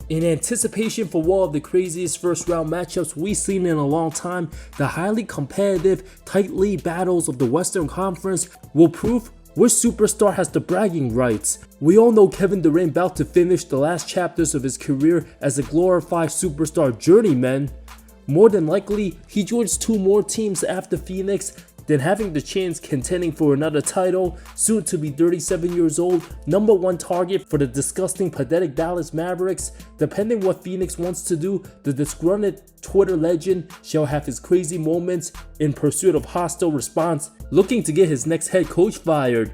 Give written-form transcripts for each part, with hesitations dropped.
In anticipation for one of the craziest first round matchups we've seen in a long time, the highly competitive, tightly battles of the Western Conference will prove which superstar has the bragging rights. We all know Kevin Durant about to finish the last chapters of his career as a glorified superstar journeyman. More than likely, he joins 2 more teams after Phoenix, then having the chance contending for another title, soon to be 37 years old, #1 target for the disgusting, pathetic Dallas Mavericks. Depending what Phoenix wants to do, the disgruntled Twitter legend shall have his crazy moments in pursuit of hostile response, looking to get his next head coach fired.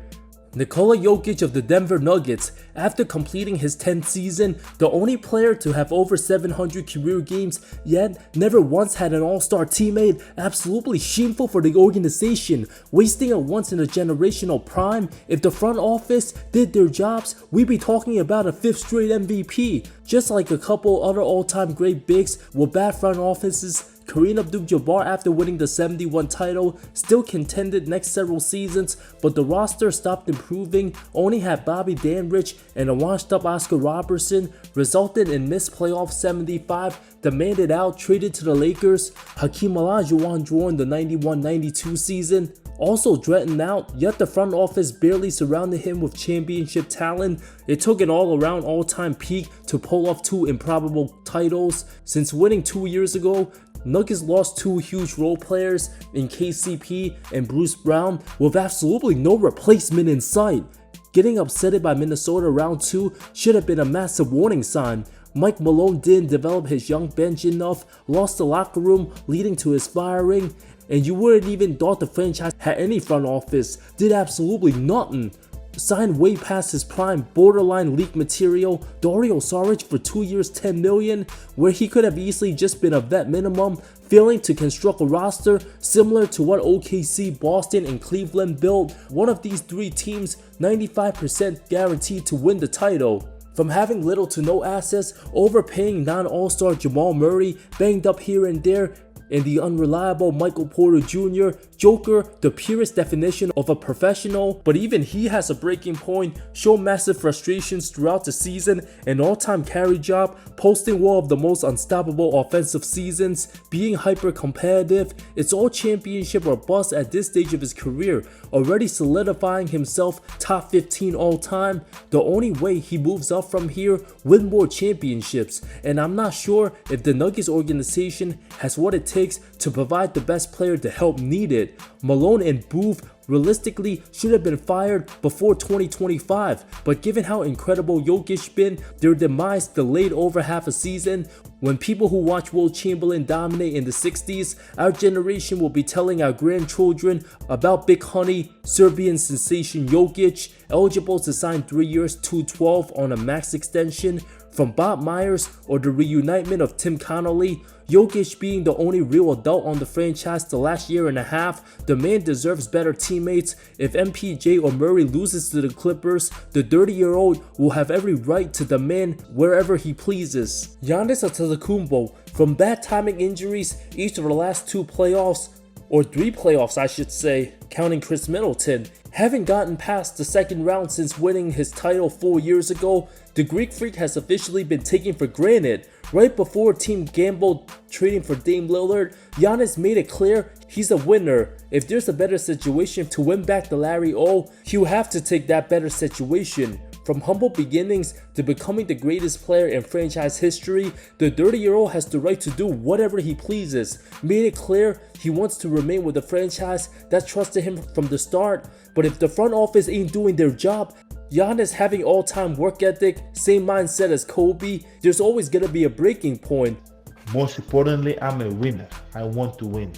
Nikola Jokic of the Denver Nuggets, after completing his 10th season, the only player to have over 700 career games, yet never once had an all-star teammate, absolutely shameful for the organization, wasting a once-in-a-generational prime. If the front office did their jobs, we'd be talking about a 5th straight MVP, just like a couple other all-time great bigs with bad front offices. Kareem Abdul-Jabbar, after winning the 71 title, still contended next several seasons, but the roster stopped improving, only had Bobby Danrich and a washed-up Oscar Robertson, resulted in missed playoff 75, demanded out, traded to the Lakers. Hakeem Olajuwon joined the 91-92 season, also threatened out, yet the front office barely surrounded him with championship talent. It took an all-around all-time peak to pull off 2 improbable titles. Since winning 2 years ago, Nuggets lost 2 huge role players in KCP and Bruce Brown with absolutely no replacement in sight. Getting upsetted by Minnesota round 2 should have been a massive warning sign. Mike Malone didn't develop his young bench enough, lost the locker room leading to his firing, and you wouldn't even thought the franchise had any front office, did absolutely nothing. Signed way past his prime, borderline leak material, Dario Saric for 2 years, $10 million, where he could have easily just been a vet minimum, failing to construct a roster similar to what OKC, Boston, and Cleveland built. One of these 3 teams, 95% guaranteed to win the title. From having little to no assets, overpaying non-all-star Jamal Murray, banged up here and there, and the unreliable Michael Porter Jr., Joker, the purest definition of a professional, but even he has a breaking point, showed massive frustrations throughout the season, an all-time carry job, posting one of the most unstoppable offensive seasons, being hyper competitive. It's all championship or bust at this stage of his career, already solidifying himself top 15 all time. The only way he moves up from here, win more championships, and I'm not sure if the Nuggets organization has what it takes to provide the best player the help needed. Malone and Booth realistically should have been fired before 2025, but given how incredible Jokic been, their demise delayed over half a season. When people who watch Will Chamberlain dominate in the 60s, our generation will be telling our grandchildren about Big Honey, Serbian sensation Jokic, eligible to sign 3 years, $212 on a max extension, from Bob Myers or the reunitement of Tim Connolly. Jokic being the only real adult on the franchise the last year and a half, the man deserves better teammates. If MPJ or Murray loses to the Clippers, the 30-year-old will have every right to demand wherever he pleases. Giannis Antetokounmpo, from bad timing injuries each of the last 2 playoffs, or 3 playoffs I should say, counting Chris Middleton, having gotten past the second round since winning his title 4 years ago, the Greek Freak has officially been taken for granted. Right before team gambled trading for Dame Lillard, Giannis made it clear he's a winner. If there's a better situation to win back the Larry O, he'll have to take that better situation. From humble beginnings to becoming the greatest player in franchise history, the 30-year-old has the right to do whatever he pleases. Made it clear he wants to remain with the franchise that trusted him from the start. But if the front office ain't doing their job, Giannis having all-time work ethic, same mindset as Kobe, there's always gonna be a breaking point. Most importantly, I'm a winner. I want to win.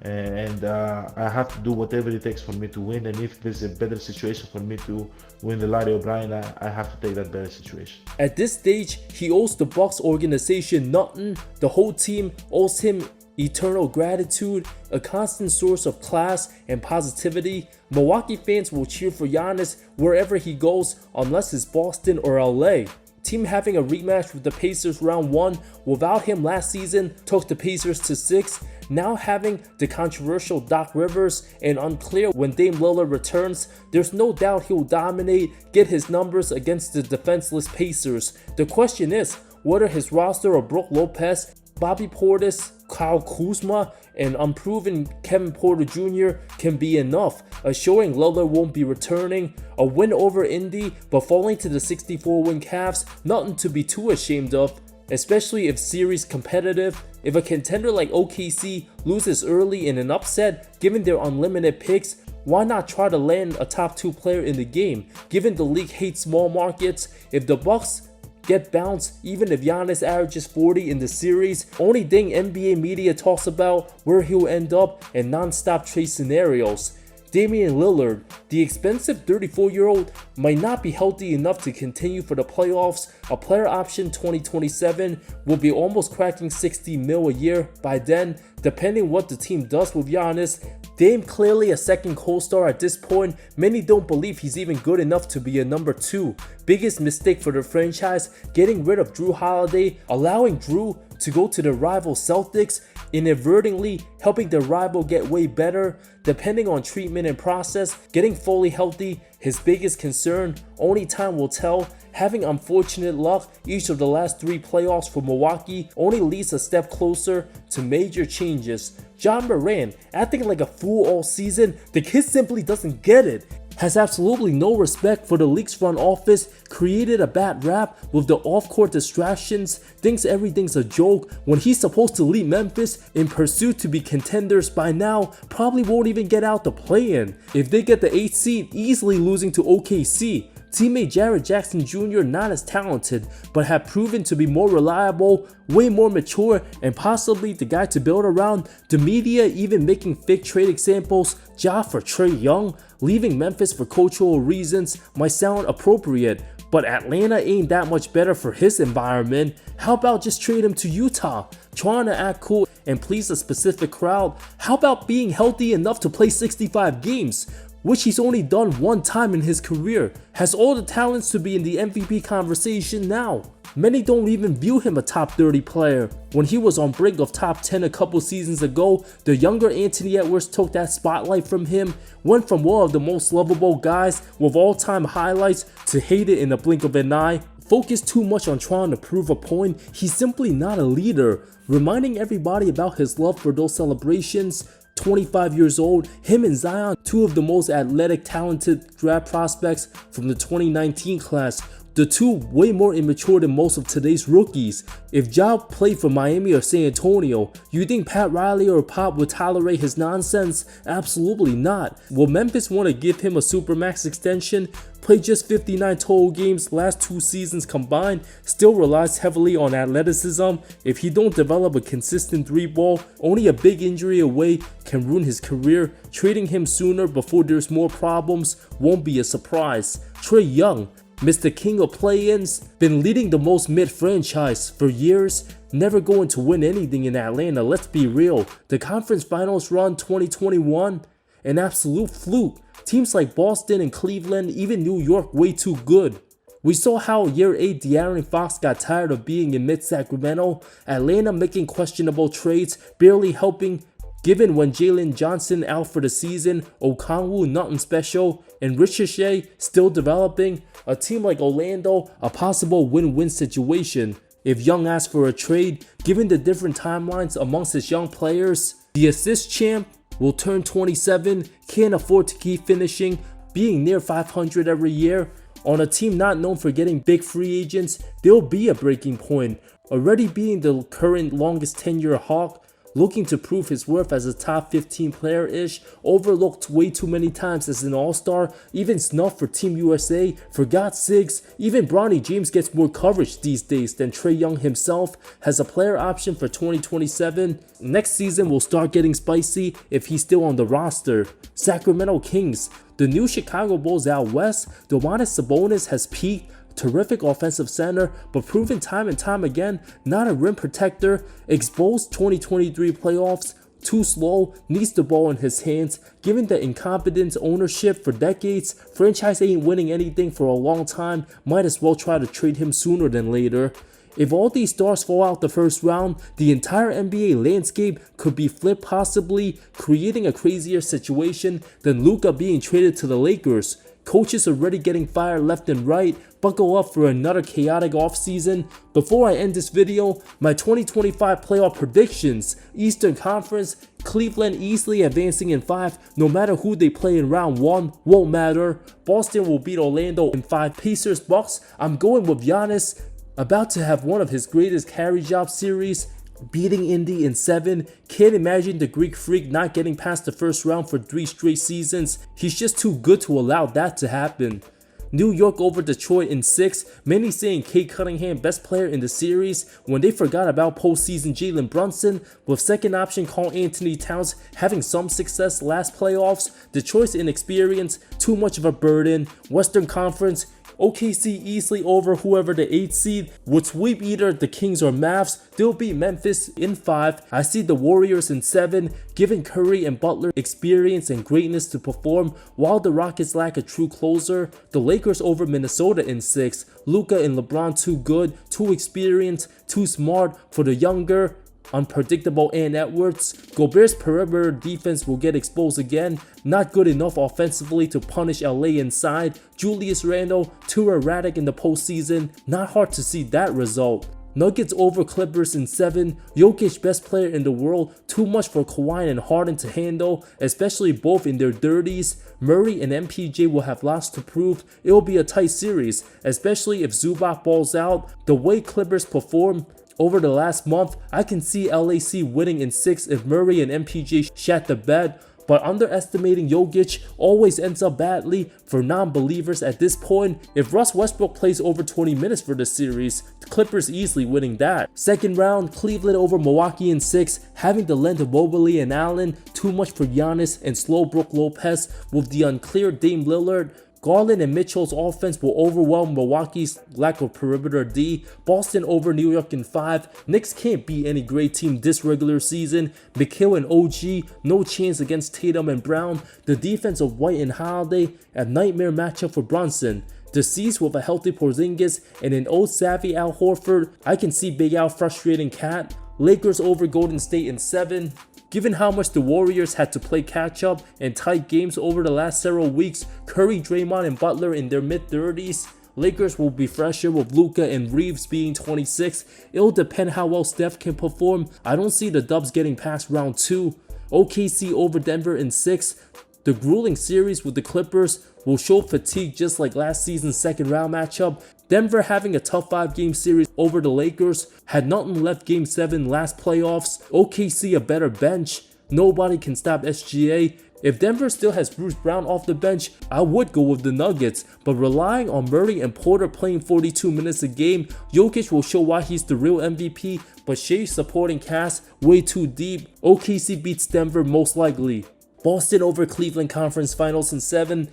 And I have to do whatever it takes for me to win, and if there's a better situation for me to win the Larry O'Brien, I have to take that better situation. At this stage, he owes the Bucks organization nothing. The whole team owes him eternal gratitude, a constant source of class and positivity. Milwaukee fans will cheer for Giannis wherever he goes unless it's Boston or LA. Team having a rematch with the Pacers round 1 without him last season took the Pacers to 6. Now having the controversial Doc Rivers and unclear when Dame Lillard returns, there's no doubt he'll dominate, get his numbers against the defenseless Pacers. The question is, whether his roster or Brook Lopez, Bobby Portis, Kyle Kuzma, and unproven Kevin Porter Jr. can be enough. A showing Lillard won't be returning, a win over Indy, but falling to the 64-win Cavs, nothing to be too ashamed of, especially if series competitive. If a contender like OKC loses early in an upset, given their unlimited picks, why not try to land a top 2 player in the game, given the league hates small markets? If the Bucks get bounced, even if Giannis averages 40 in the series, only thing NBA media talks about where he'll end up and non-stop trade scenarios. Damian Lillard, the expensive 34-year-old, might not be healthy enough to continue for the playoffs. A player option 2027 will be almost cracking $60 million a year by then, depending what the team does with Giannis. Dame clearly a second co-star at this point. Many don't believe he's even good enough to be a number 2. Biggest mistake for the franchise, getting rid of Drew Holiday, allowing Drew to go to the rival Celtics, inadvertently helping the rival get way better. Depending on treatment and process, getting fully healthy, his biggest concern, only time will tell. Having unfortunate luck each of the last 3 playoffs for Milwaukee only leads a step closer to major changes. John Morant, acting like a fool all season, the kid simply doesn't get it. Has absolutely no respect for the league's front office, created a bad rap with the off-court distractions, thinks everything's a joke when he's supposed to lead Memphis in pursuit to be contenders by now, probably won't even get out the play-in. If they get the 8th seed, easily losing to OKC. Teammate Jared Jackson Jr. not as talented, but have proven to be more reliable, way more mature, and possibly the guy to build around. The media even making fake trade examples, Ja for Trae Young, leaving Memphis for cultural reasons might sound appropriate, but Atlanta ain't that much better for his environment. How about just trade him to Utah? Trying to act cool and please a specific crowd. How about being healthy enough to play 65 games? Which he's only done 1 time in his career, has all the talents to be in the MVP conversation now. Many don't even view him a top 30 player. When he was on brink of top 10 a couple seasons ago, the younger Anthony Edwards took that spotlight from him, went from one of the most lovable guys with all-time highlights to hate it in the blink of an eye. Focused too much on trying to prove a point, he's simply not a leader. Reminding everybody about his love for those celebrations. 25 years old, him and Zion, 2 of the most athletic, talented draft prospects from the 2019 class. The 2 way more immature than most of today's rookies. If Ja played for Miami or San Antonio, you think Pat Riley or Pop would tolerate his nonsense? Absolutely not. Will Memphis want to give him a supermax extension? Played just 59 total games last 2 seasons combined, still relies heavily on athleticism. If he don't develop a consistent 3-ball, only a big injury away can ruin his career. Trading him sooner before there's more problems won't be a surprise. Trae Young, Mr. King of play-ins, been leading the most mid-franchise for years, never going to win anything in Atlanta, let's be real. The conference finals run 2021, an absolute fluke. Teams like Boston and Cleveland, even New York, way too good. We saw how year 8 De'Aaron Fox got tired of being in mid-Sacramento, Atlanta making questionable trades, barely helping. Given when Jalen Johnson out for the season, Okongwu nothing special, and Ricochet still developing, a team like Orlando, a possible win-win situation. If Young asks for a trade, given the different timelines amongst his young players, the assist champ will turn 27, can't afford to keep finishing, being near 500 every year. On a team not known for getting big free agents, there'll be a breaking point. Already being the current longest tenure Hawk, looking to prove his worth as a top 15 player-ish, overlooked way too many times as an all-star, even snubbed for Team USA, forgot Sigs, even Bronny James gets more coverage these days than Trae Young himself, has a player option for 2027. Next season will start getting spicy if he's still on the roster. Sacramento Kings, the new Chicago Bulls out west, Domantas Sabonis has peaked. Terrific offensive center, but proven time and time again, not a rim protector, exposed 2023 playoffs, too slow, needs the ball in his hands. Given the incompetent ownership for decades, franchise ain't winning anything for a long time, might as well try to trade him sooner than later. If all these stars fall out the first round, the entire NBA landscape could be flipped, possibly creating a crazier situation than Luka being traded to the Lakers. Coaches already getting fired left and right. Buckle up for another chaotic offseason. Before I end this video, my 2025 playoff predictions. Eastern Conference, Cleveland easily advancing in 5. No matter who they play in round 1, won't matter. Boston will beat Orlando in 5. Pacers, Bucks, I'm going with Giannis. About to have one of his greatest carry job series. Beating Indy in 7. Can't imagine the Greek Freak not getting past the first round for 3 straight seasons. He's just too good to allow that to happen. New York over Detroit in 6. Many saying Cade Cunningham best player in the series when they forgot about postseason Jalen Brunson, with second option Karl Anthony Towns having some success last playoffs. Detroit's inexperience, too much of a burden. Western Conference, OKC easily over whoever the 8th seed would sweep either the Kings or Mavs. They'll beat Memphis in 5. I see the Warriors in 7, giving Curry and Butler experience and greatness to perform, while the Rockets lack a true closer. The Lakers over Minnesota in 6. Luka and LeBron too good, too experienced, too smart for the younger, unpredictable Ant Edwards. Gobert's perimeter defense will get exposed again. Not good enough offensively to punish LA inside. Julius Randle too erratic in the postseason. Not hard to see that result. Nuggets over Clippers in 7. Jokic best player in the world. Too much for Kawhi and Harden to handle, especially both in their 30s. Murray and MPJ will have lots to prove. It will be a tight series, especially if Zubac balls out. The way Clippers perform over the last month, I can see LAC winning in 6 if Murray and MPJ shat the bed, but underestimating Jokic always ends up badly for non-believers at this point. If Russ Westbrook plays over 20 minutes for the series, the Clippers easily winning that. Second round, Cleveland over Milwaukee in 6, having the length of Mobley and Allen, too much for Giannis and slow Brook Lopez with the unclear Dame Lillard. Garland and Mitchell's offense will overwhelm Milwaukee's lack of perimeter D. Boston over New York in 5. Knicks can't beat any great team this regular season. McHale and OG, no chance against Tatum and Brown. The defense of White and Holiday, a nightmare matchup for Brunson. The C's with a healthy Porzingis and an old savvy Al Horford. I can see Big Al frustrating Cat. Lakers over Golden State in 7. Given how much the Warriors had to play catch up and tight games over the last several weeks, Curry, Draymond, and Butler in their mid-30s, Lakers will be fresher with Luka and Reeves being 26. It'll depend how well Steph can perform. I don't see the Dubs getting past round 2. OKC over Denver in 6. The grueling series with the Clippers will show fatigue just like last season's second round matchup. Denver having a tough 5-game series over the Lakers, had nothing left game 7 last playoffs. OKC a better bench. Nobody can stop SGA. If Denver still has Bruce Brown off the bench, I would go with the Nuggets, but relying on Murray and Porter playing 42 minutes a game, Jokic will show why he's the real MVP, but Shea's supporting cast way too deep. OKC beats Denver most likely. Boston over Cleveland Conference Finals in 7.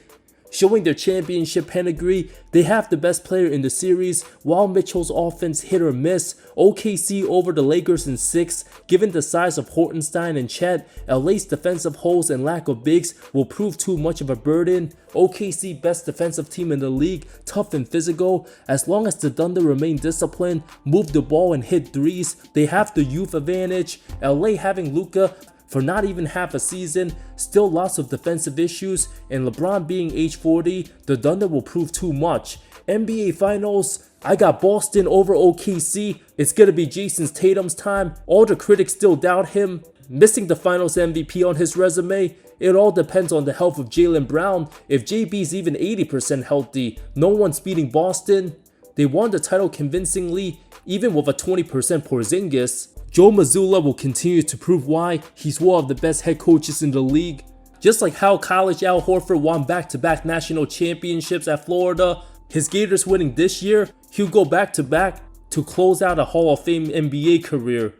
Showing their championship pedigree, they have the best player in the series, while Mitchell's offense hit or miss. OKC over the Lakers in 6. Given the size of Hortenstein and Chet, LA's defensive holes and lack of bigs will prove too much of a burden. OKC best defensive team in the league, tough and physical. As long as the Thunder remain disciplined, move the ball and hit threes, they have the youth advantage. LA having Luka for not even half a season, still lots of defensive issues, and LeBron being age 40, the Thunder will prove too much. NBA Finals, I got Boston over OKC. It's gonna be Jason Tatum's time. All the critics still doubt him, missing the Finals MVP on his resume. It all depends on the health of Jaylen Brown. If JB's even 80% healthy, no one's beating Boston. They won the title convincingly, even with a 20% Porzingis. Joe Mazzulla will continue to prove why he's one of the best head coaches in the league. Just like how college Al Horford won back-to-back national championships at Florida, his Gators winning this year, he'll go back-to-back to close out a Hall of Fame NBA career.